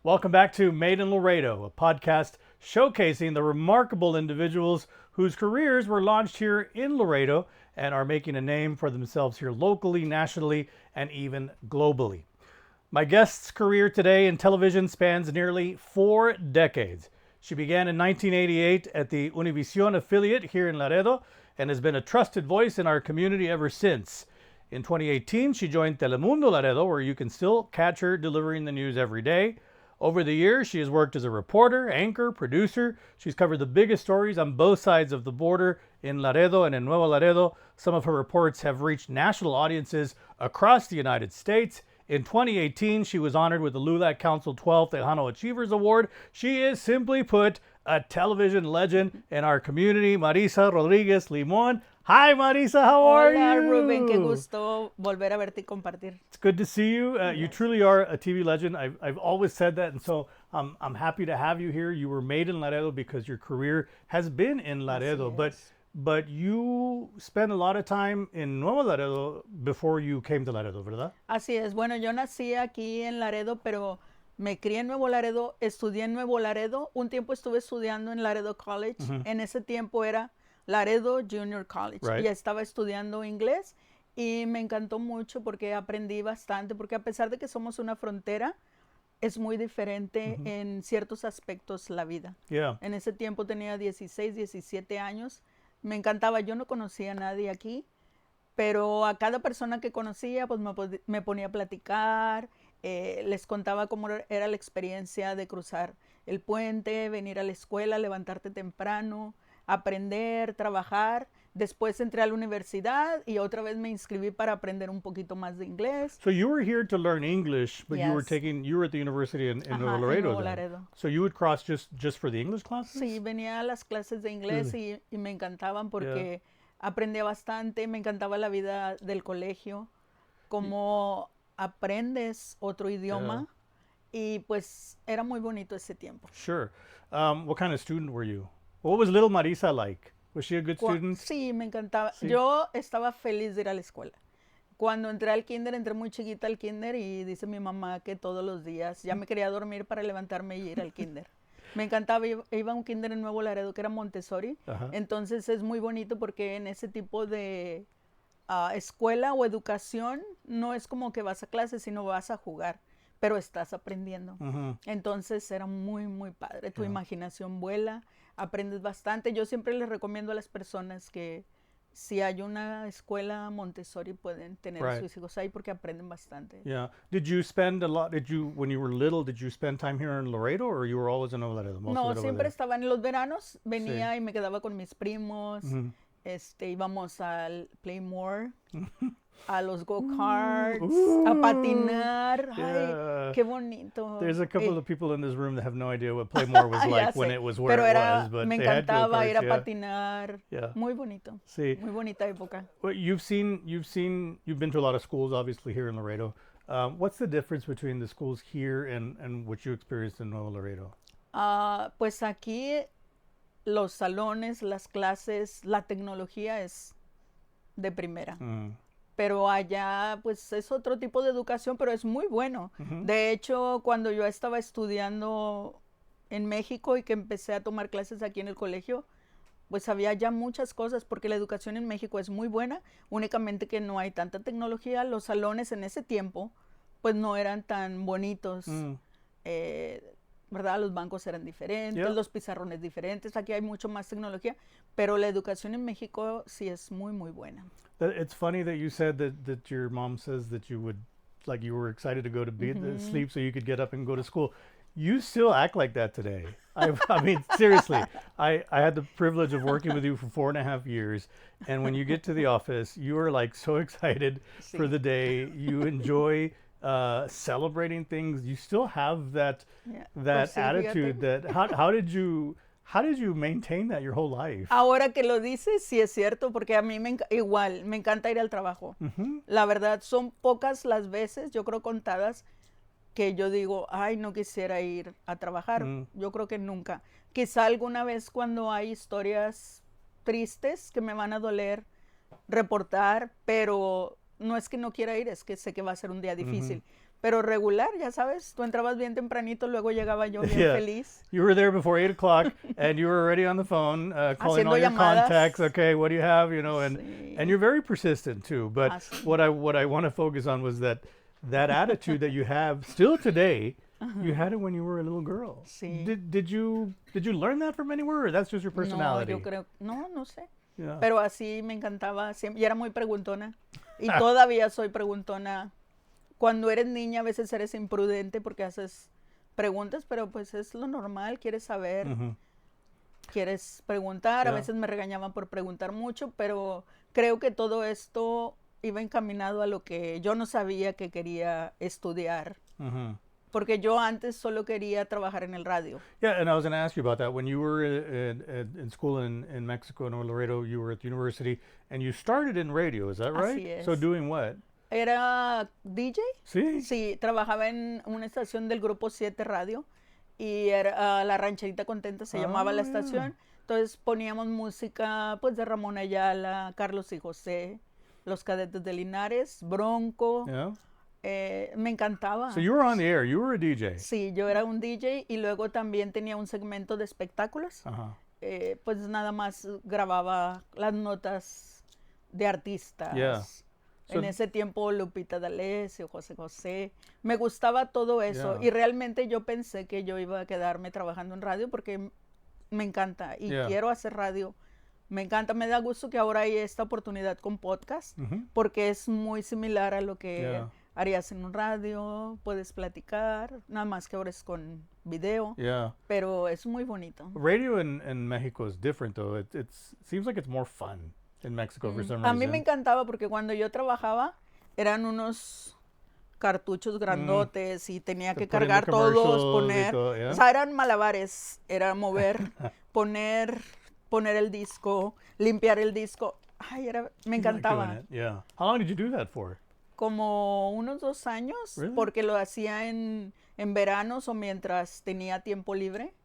Welcome back to Made in Laredo, a podcast showcasing the remarkable individuals whose careers were launched here in Laredo and are making a name for themselves here locally, nationally, and even globally. My guest's career today in television spans nearly 4 decades. She began in 1988 at the Univision affiliate here in Laredo and has been a trusted voice in our community ever since. In 2018, she joined Telemundo Laredo, where you can still catch her delivering the news every day. Over the years, she has worked as a reporter, anchor, producer. She's covered the biggest stories on both sides of the border in Laredo and in Nuevo Laredo. Some of her reports have reached national audiences across the United States. In 2018, she was honored with the LULAC Council 12th Tejano Achievers Award. She is, simply put, a television legend in our community. Marisa Rodriguez Limon. Hi, Marisa, how are you? Hola, Ruben, qué gusto volver a verte y compartir. It's good to see you. You truly are a TV legend. I've always said that, and so I'm happy to have you here. You were made in Laredo because your career has been in Laredo, but you spent a lot of time in Nuevo Laredo before you came to Laredo, ¿verdad? Así es. Bueno, yo nací aquí en Laredo, pero me crié en Nuevo Laredo, estudié en Nuevo Laredo. Un tiempo estuve estudiando en Laredo College. En ese tiempo era Laredo Junior College. Right. Ya estaba estudiando inglés y me encantó mucho porque aprendí bastante, porque a pesar de que somos una frontera, es muy diferente en ciertos aspectos la vida. Yeah. En ese tiempo tenía 16, 17 años. Me encantaba, yo no conocía a nadie aquí, pero a cada persona que conocía, pues me ponía a platicar, les contaba cómo era la experiencia de cruzar el puente, venir a la escuela, levantarte temprano, aprender, trabajar. Después entré a la universidad y otra vez me inscribí para aprender un poquito más de inglés. So you were here to learn English, but you were at the university in Ajá, Nuevo en Laredo. Nuevo then. Laredo. So you would cross just for the English classes? Sí, venía a las clases de inglés y me encantaban porque aprendía bastante, me encantaba la vida del colegio, cómo aprendes otro idioma y pues era muy bonito ese tiempo. Sure. What kind of student were you? What was little Marisa like? Was she a good student? Sí, me encantaba. Sí. Yo estaba feliz de ir a la escuela. Cuando entré al kinder, entré muy chiquita al kinder y dice mi mamá que todos los días ya me quería dormir para levantarme y ir al kinder. Me encantaba, iba a un kinder en Nuevo Laredo que era Montessori. Ajá. Entonces es muy bonito porque en ese tipo de escuela o educación no es como que vas a clase, sino vas a jugar, pero estás aprendiendo. Entonces era muy, muy padre. Tu imaginación vuela, aprendes bastante. Yo siempre les recomiendo a las personas que si hay una escuela Montessori pueden tener a sus hijos ahí porque aprenden bastante. Yeah. Did you spend when you were little, did you spend time here in Laredo or you were always in Nuevo Laredo? No, siempre estaba en los veranos, venía y me quedaba con mis primos, íbamos al Playmore, a los go-karts, a patinar. Ay, qué bonito. There's a couple of people in this room that have no idea what Playmore was like when it was where Pero it was, but me they had encantaba go-karts, ir a patinar. Yeah. Muy bonito. Sí. Muy bonita época. Well, you've been to a lot of schools, obviously, here in Laredo. What's the difference between the schools here and what you experienced in Nuevo Laredo? Pues aquí los salones, las clases, la tecnología es de primera. Pero allá pues es otro tipo de educación, pero es muy bueno. De hecho, cuando yo estaba estudiando en México y que empecé a tomar clases aquí en el colegio, pues había ya muchas cosas, porque la educación en México es muy buena, únicamente que no hay tanta tecnología. Los salones en ese tiempo pues no eran tan bonitos, ¿verdad? Los bancos eran diferentes, los pizarrones diferentes, aquí hay mucho más tecnología, pero la educación en México sí es muy, muy buena. It's funny that you said that your mom says that you were excited to go to sleep so you could get up and go to school. You still act like that today. I mean, seriously, I had the privilege of working with you for 4.5 years. And when you get to the office, you are like so excited for the day. You enjoy celebrating things. You still have that attitude. How did you maintain that your whole life? Ahora que lo dices, sí es cierto, porque a mí igual me encanta ir al trabajo. La verdad, son pocas las veces, yo creo contadas, que yo digo, ay, no quisiera ir a trabajar. Yo creo que nunca. Quizá alguna vez cuando hay historias tristes que me van a doler reportar, pero no es que no quiera ir, es que sé que va a ser un día difícil. Pero regular, ya sabes, tú entrabas bien tempranito, luego llegaba yo bien feliz. You were there before 8 o'clock, and you were already on the phone, calling Haciendo all your llamadas. contacts. Okay, what do you have? You know, Sí. and you're very persistent too. But Así. what I want to focus on was that attitude that you have still today. You had it when you were a little girl. Sí. Did you learn that from anywhere, or that's just your personality? No, yo creo, no sé. Yeah. Pero así me encantaba siempre, y era muy preguntona. Y todavía soy preguntona. Cuando eres niña a veces eres imprudente porque haces preguntas, pero pues es lo normal, quieres saber, quieres preguntar. A veces me regañaban por preguntar mucho, pero creo que todo esto iba encaminado a lo que yo no sabía que quería estudiar. Porque yo antes solo quería trabajar en el radio. Yeah, and I was going to ask you about that. When you were in school in Mexico, in Laredo, you were at the university, and you started in radio, is that right? Así es. So doing what? ¿Era DJ? Sí. Sí, trabajaba en una estación del Grupo 7 Radio y era La Rancherita Contenta se llamaba la estación. Entonces poníamos música pues de Ramón Ayala, Carlos y José, Los Cadetes de Linares, Bronco. Yeah. Me encantaba. So you were on the air, you were a DJ. Sí, yo era un DJ y luego también tenía un segmento de espectáculos. Pues nada más grababa las notas de artistas. Yeah. En ese tiempo Lupita D'Alessio, José José, me gustaba todo eso y realmente yo pensé que yo iba a quedarme trabajando en radio porque me encanta y quiero hacer radio, me encanta, me da gusto que ahora hay esta oportunidad con podcast porque es muy similar a lo que harías en un radio, puedes platicar, nada más que ahora es con video, pero es muy bonito. Radio in Mexico is different though, it seems like it's more fun. In Mexico for some reason. A mí me encantaba porque cuando yo trabajaba eran unos cartuchos grandotes y tenía que cargar todos, poner, o sea, eran malabares, era mover, poner el disco, limpiar el disco. Ay, me encantaba. Yeah. How long did you do that for? Como unos 2 años, porque lo hacía en veranos o mientras tenía tiempo libre.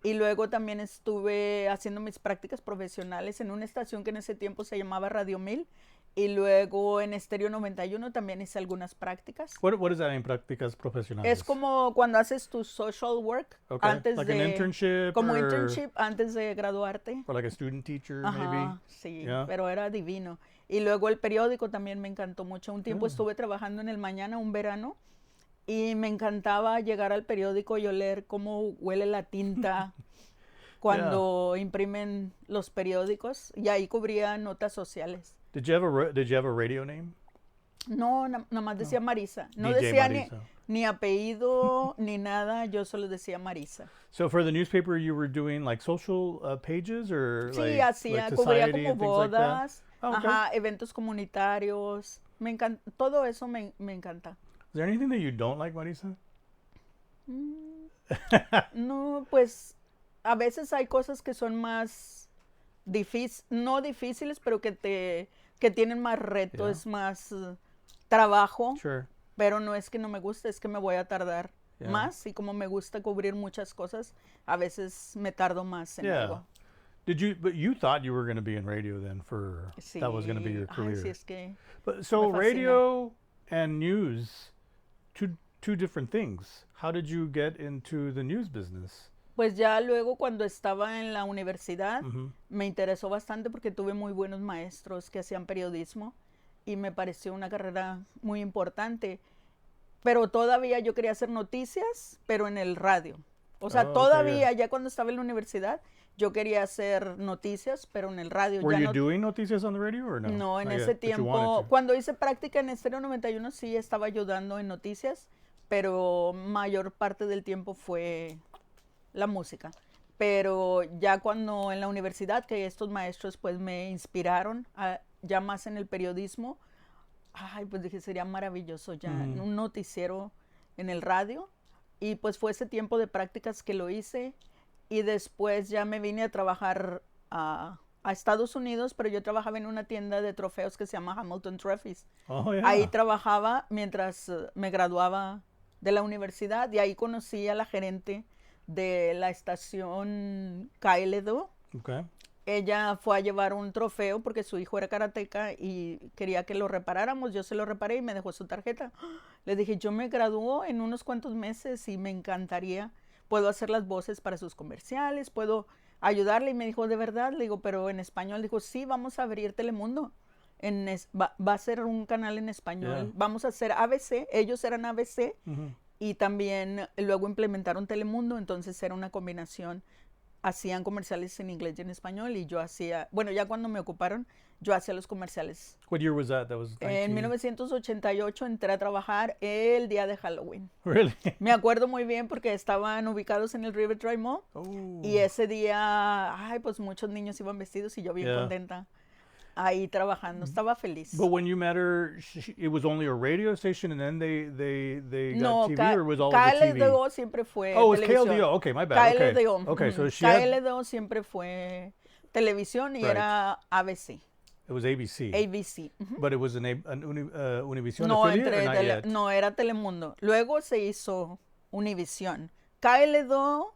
Y luego también estuve haciendo mis prácticas profesionales en una estación que en ese tiempo se llamaba Radio 1000. Y luego en Estéreo 91 también hice algunas prácticas. What does that mean, prácticas profesionales? Es como cuando haces tu social work antes like de... an internship? Como internship antes de graduarte. Or like a student teacher, maybe? Sí, pero era divino. Y luego el periódico también me encantó mucho. Un tiempo estuve trabajando en el Mañana, un verano. Y me encantaba llegar al periódico y oler cómo huele la tinta cuando imprimen los periódicos. Y ahí cubría notas sociales. Did you have a radio name? No, nada más decía Marisa. No DJ decía Marisa. ni apellido ni nada. Yo solo decía Marisa. So for the newspaper you were doing like social pages or sí, hacía, like cubría como and bodas, like eventos comunitarios. Me encanta, todo eso me encanta. Is there anything that you don't like, Marisa? No, pues a veces hay cosas que son más no difíciles, pero que tienen más reto, es más trabajo. Sure. Pero no es que no me guste, es que me voy a tardar más y como me gusta cubrir muchas cosas, a veces me tardo más en algo. But you thought you were going to be in radio then that was going to be your career. Sí, es que so radio and news, two different things. How did you get into the news business? Pues ya luego cuando estaba en la universidad me interesó bastante porque tuve muy buenos maestros que hacían periodismo y me pareció una carrera muy importante. Pero todavía yo quería hacer noticias, pero en el radio. O sea, todavía ya cuando estaba en la universidad yo quería hacer noticias, pero en el radio. Were you doing noticias on the radio or no? No, en ese tiempo, cuando hice práctica en Estéreo 91 sí estaba ayudando en noticias, pero mayor parte del tiempo fue la música. Pero ya cuando en la universidad, que estos maestros pues me inspiraron ya más en el periodismo, pues dije, sería maravilloso ya un noticiero en el radio. Y pues fue ese tiempo de prácticas que lo hice. Y después ya me vine a trabajar a Estados Unidos, pero yo trabajaba en una tienda de trofeos que se llama Hamilton Trophies. Ahí trabajaba mientras me graduaba de la universidad y ahí conocí a la gerente de la estación KL2. ella fue a llevar un trofeo porque su hijo era karateca y quería que lo reparáramos. Yo se lo reparé y me dejó su tarjeta. Le dije, yo me gradúo en unos cuantos meses y me encantaría. Puedo hacer las voces para sus comerciales, puedo ayudarle. Y me dijo, ¿de verdad? Le digo, pero en español. Dijo, sí, vamos a abrir Telemundo. Va a ser un canal en español. Yeah. Vamos a hacer ABC. Ellos eran ABC. Mhm. Y también luego implementaron Telemundo. Entonces era una combinación. Hacían comerciales en inglés y en español y yo hacía, bueno, ya cuando me ocuparon, yo hacía los comerciales. What year was that? That was 19... En 1988 entré a trabajar el día de Halloween. Really? Me acuerdo muy bien porque estaban ubicados en el River Drive Mall y ese día, ay, pues muchos niños iban vestidos y yo bien Yeah. contenta ahí trabajando, estaba feliz. But when you met her, it was only a radio station, and then they No, got TV, or was all of the TV? KLDO siempre fue Oh, it was televisión. KLDO. Okay, my bad. Okay. KLDO. Okay, so she had, KLDO siempre fue televisión y Right. era ABC. it was ABC, ABC. Ujú. but it was an Univision No, affiliate, or not yet? no, era Telemundo. Luego se hizo Univision. KLDO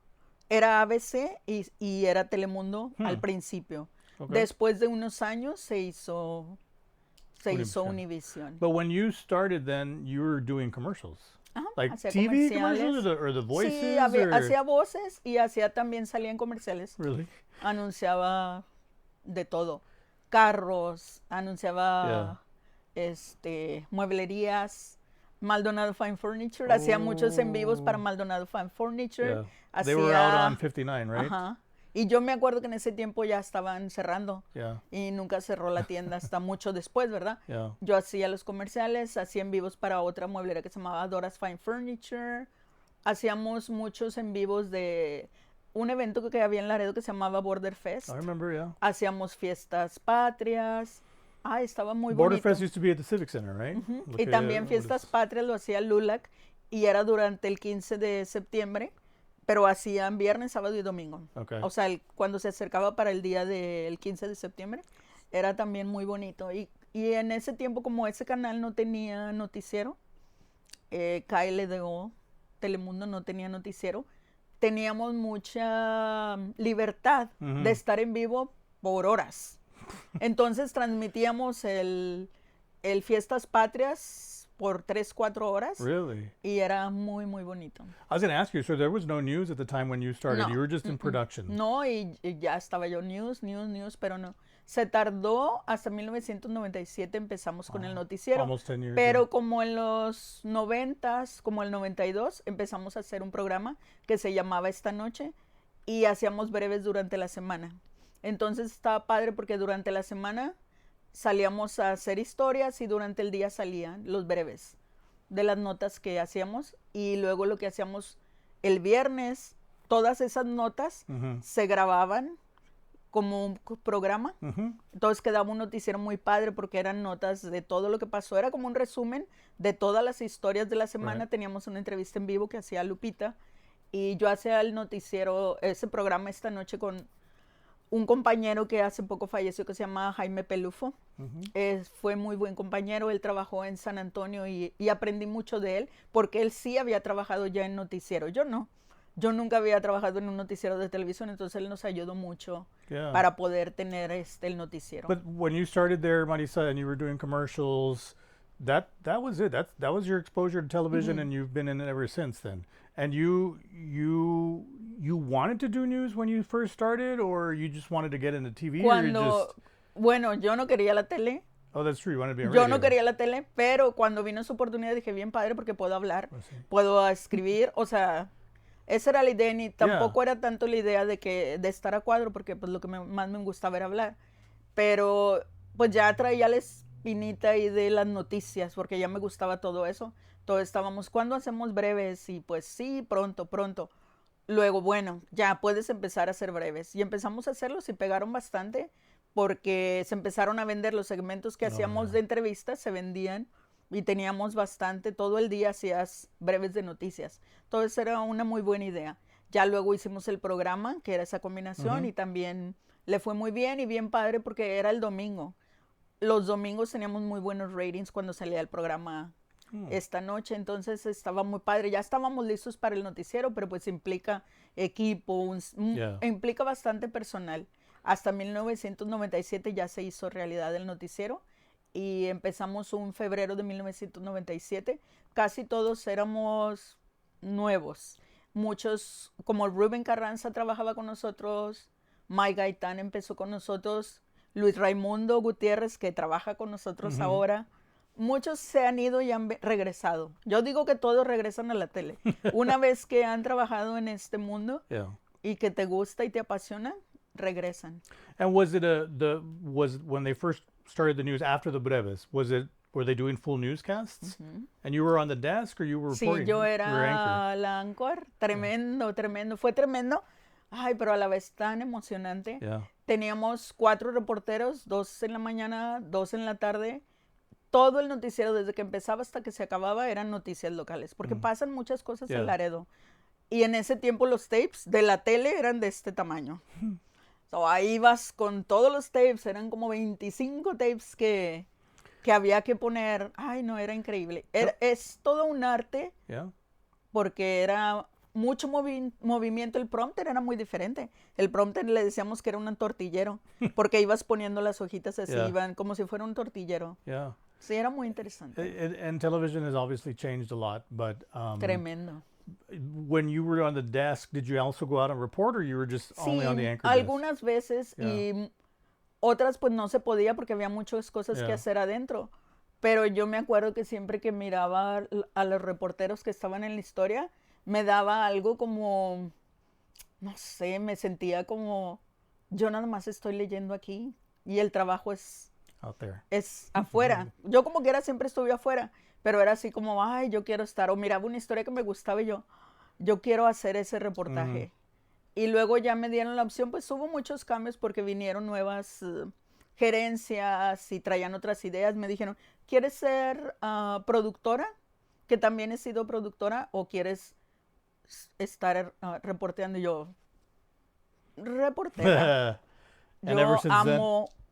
era ABC y era Telemundo al principio. Okay. Después de unos años se hizo Univision. Univision. But when you started, then you were doing commercials, Ajá, like hacía TV comerciales. commercials, or the voices, Sí, or hacía voces y también salía en comerciales. really? Anunciaba de todo. Carros, anunciaba mueblerías, Maldonado Fine Furniture, hacía muchos en vivos para Maldonado Fine Furniture. Yeah. They were out Hacía, on 59, right? ajá. Y yo me acuerdo que en ese tiempo ya estaban cerrando Yeah, y nunca cerró la tienda hasta mucho después, ¿verdad? yeah. Yo hacía los comerciales, hacía en vivos para otra mueblera que se llamaba Dora's Fine Furniture. Hacíamos muchos en vivos de un evento que había en Laredo que se llamaba Border Fest. I remember, yeah. Hacíamos fiestas patrias. Ay, estaba muy Border bonito. Fest used to be at the Civic Center, right? Y también fiestas patrias lo hacía LULAC y era durante el 15 de septiembre, pero hacían viernes, sábado y domingo. Okay. O sea, cuando se acercaba para el día del 15 de septiembre, era también muy bonito. Y en ese tiempo, como ese canal no tenía noticiero, KLDO, Telemundo no tenía noticiero, teníamos mucha libertad de estar en vivo por horas. Entonces transmitíamos el Fiestas Patrias por 3-4 horas Really? y era muy, muy bonito. I was going to ask you, so there was no news at the time when you started. No. You were just in production. No, y ya estaba yo news, pero no. Se tardó hasta 1997 empezamos con el noticiero. Almost 10 years. Pero como en los 90s, como el 92, empezamos a hacer un programa que se llamaba Esta Noche y hacíamos breves durante la semana. Entonces estaba padre porque durante la semana salíamos a hacer historias y durante el día salían los breves de las notas que hacíamos y luego lo que hacíamos el viernes, todas esas notas se grababan como un programa. Entonces quedaba un noticiero muy padre porque eran notas de todo lo que pasó. Era como un resumen de todas las historias de la semana. Right. Teníamos una entrevista en vivo que hacía Lupita y yo hacía el noticiero, ese programa Esta Noche con un compañero que hace poco falleció que se llama Jaime Pelufo. Fue muy buen compañero, él trabajó en San Antonio y aprendí mucho de él porque él sí había trabajado ya en noticiero, yo no. Yo nunca había trabajado en un noticiero de televisión, entonces él nos ayudó mucho para poder tener el noticiero. But when you started there, Marisa, and you were doing commercials, that was it. That was your exposure to television, and you've been in it ever since then. And you wanted to do news when you first started, or you just wanted to get into TV? Bueno, yo no quería la tele. Oh, that's true. You wanted to be on Yo radio. no quería la tele, pero cuando vino esa oportunidad dije, bien padre, porque puedo hablar, puedo escribir, o sea, esa era la idea, ni tampoco era tanto la idea de estar a cuadro, porque pues lo que más me gustaba era hablar, pero pues ya traía la espinita ahí de las noticias, porque ya me gustaba todo eso. Todos estábamos, ¿cuándo hacemos breves? Y pues sí, pronto. Luego, bueno, ya puedes empezar a hacer breves. Y empezamos a hacerlos y pegaron bastante porque se empezaron a vender los segmentos que hacíamos de entrevistas, se vendían y teníamos bastante. Todo el día hacías breves de noticias. Entonces era una muy buena idea. Ya luego hicimos el programa, que era esa combinación, y también le fue muy bien y bien padre porque era el domingo. Los domingos teníamos muy buenos ratings cuando salía el programa Esta Noche, entonces estaba muy padre. Ya estábamos listos para el noticiero, pero pues implica equipo, implica bastante personal. hasta 1997 ya se hizo realidad el noticiero y empezamos un febrero de 1997. Casi todos éramos nuevos. Muchos, como Rubén Carranza trabajaba con nosotros, Mike Gaitán empezó con nosotros, Luis Raimundo Gutiérrez, que trabaja con nosotros ahora. Muchos se han ido y han regresado. Yo digo que todos regresan a la tele. Una vez que han trabajado en este mundo y que te gusta y te apasiona, regresan. And was it was when they first started the news after the breves, were they doing full newscasts? And you were on the desk or you were reporting? Sí, yo You were era anchor? la anchor. Tremendo, tremendo. Fue tremendo. Ay, pero a la vez tan emocionante. Yeah. Teníamos 4 reporteros, 2 en la mañana, 2 en la tarde. Todo el noticiero, desde que empezaba hasta que se acababa, eran noticias locales, porque pasan muchas cosas en Laredo. Y en ese tiempo los tapes de la tele eran de este tamaño. So, ahí vas con todos los tapes, eran como 25 tapes que había que poner. Ay, no, era increíble. Es todo un arte, porque era mucho movimiento. El prompter era muy diferente. El prompter le decíamos que era un tortillero, porque ibas poniendo las hojitas así, iban como si fuera un tortillero. Yeah. Sí, era muy interesante. And television has obviously changed a lot, but Tremendo. when you were on the desk, did you also go out and report, or you were just only on the anchor desk? Algunas veces y otras pues no se podía porque había muchas cosas que hacer adentro. Pero yo me acuerdo que siempre que miraba a los reporteros que estaban en la historia, me daba algo como, no sé, me sentía como, yo nada más estoy leyendo aquí y el trabajo es Out there. Es afuera. Yo como quiera siempre estuve afuera, pero era así como, ay, yo quiero estar, o miraba una historia que me gustaba y yo quiero hacer ese reportaje. Y luego ya me dieron la opción, pues hubo muchos cambios porque vinieron nuevas gerencias y traían otras ideas. Me dijeron, ¿quieres ser productora? Que también he sido productora, o quieres estar reporteando. Y yo, reportera. And Yo ever since then?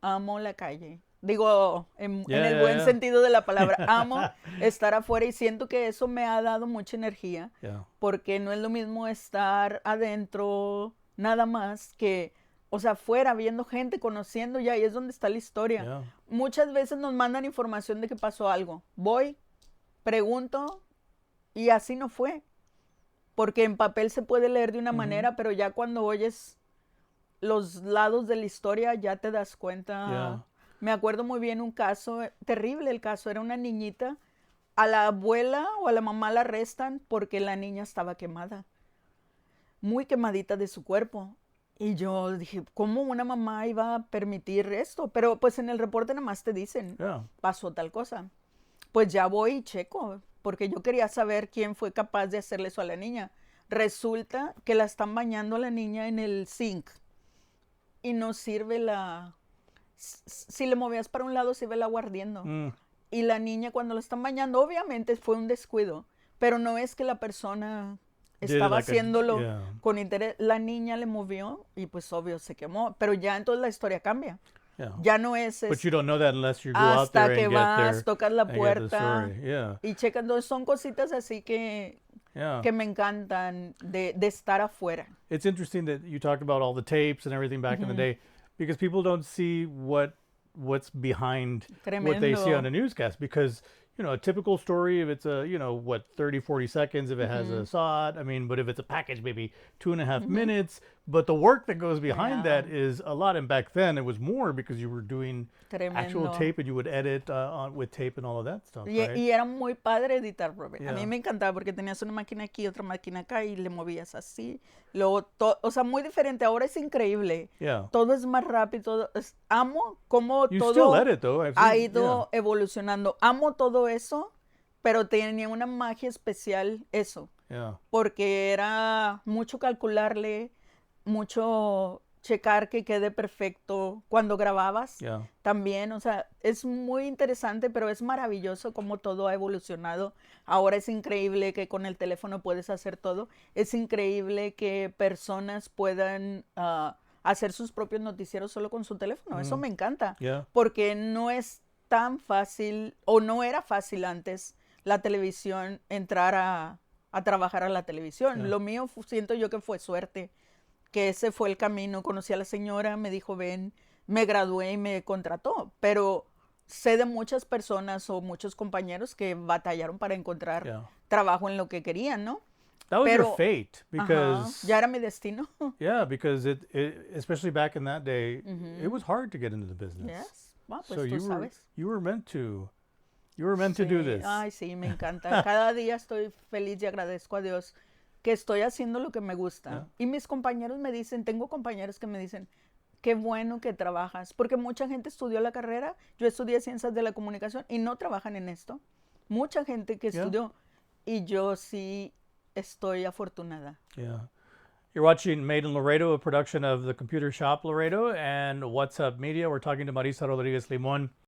amo la calle. Digo, en el buen sentido de la palabra, amo estar afuera y siento que eso me ha dado mucha energía, porque no es lo mismo estar adentro nada más que, o sea, afuera, viendo gente, conociendo, y ahí es donde está la historia. Muchas veces nos mandan información de que pasó algo. Voy, pregunto, y así no fue. Porque en papel se puede leer de una manera, pero ya cuando oyes los lados de la historia ya te das cuenta. Me acuerdo muy bien un caso, terrible el caso, era una niñita, a la abuela o a la mamá la arrestan porque la niña estaba quemada, muy quemadita de su cuerpo. Y yo dije, ¿cómo una mamá iba a permitir esto? Pero pues en el reporte nada más te dicen, pasó tal cosa. Pues ya voy y checo, porque yo quería saber quién fue capaz de hacerle eso a la niña. Resulta que la están bañando a la niña en el zinc y no sirve si le movías para un lado se iba el agua ardiendo. Y la niña cuando la están bañando, obviamente fue un descuido, pero no es que la persona estaba haciéndolo con interés. La niña le movió y pues obvio se quemó, pero ya entonces la historia cambia. Ya no es But you don't know that unless you go out there hasta que and vas, tocas la and get the puerta story. y checas. Entonces son cositas así que me encantan de estar afuera. It's interesting that you talked about all the tapes and everything back in the day, because people don't see what's behind what they see on a newscast. Because, you know, a typical story, if it's 30, 40 seconds, if it has a SOT, I mean, but if it's a package, maybe 2.5 minutes. But the work that goes behind that is a lot. And back then it was more because you were doing actual tape and you would edit with tape and all of that stuff, right? Y era muy padre editar, Robert. A mí me encantaba porque tenías una máquina aquí, otra máquina acá y le movías así. Luego, o sea, muy diferente. Ahora es increíble. Todo es más rápido. Amo cómo You todo still edit, though. ha ido evolucionando. Amo todo eso, pero tenía una magia especial eso. Porque era mucho calcularle, mucho checar que quede perfecto cuando grababas también, o sea, es muy interesante, pero es maravilloso cómo todo ha evolucionado. Ahora es increíble que con el teléfono puedes hacer todo. Es increíble que personas puedan hacer sus propios noticieros solo con su teléfono. Eso me encanta, porque no es tan fácil, o no era fácil antes la televisión, entrar a trabajar a la televisión. Lo mío siento yo que fue suerte, que ese fue el camino. Conocí a la señora, me dijo, ven, me gradué y me contrató. Pero sé de muchas personas o muchos compañeros que batallaron para encontrar Yeah. trabajo en lo que querían, ¿no? That was Pero- your fate because Ya era mi destino. yeah, because it especially back in that day, it was hard to get into the business. Yes. Pues So tú sabes. you were meant to do Sí. this. Ay, sí, me encanta. Cada día estoy feliz y agradezco a Dios que estoy haciendo lo que me gusta. Yeah. Y mis compañeros me dicen, tengo compañeros que me dicen, qué bueno que trabajas, porque mucha gente estudió la carrera, yo estudié ciencias de la comunicación y no trabajan en esto. Mucha gente que Yeah. estudió y yo sí estoy afortunada. Yeah. You're watching Made in Laredo, a production of the Computer Shop Laredo and What's Up Media. We're talking to Marisa Rodriguez Limon.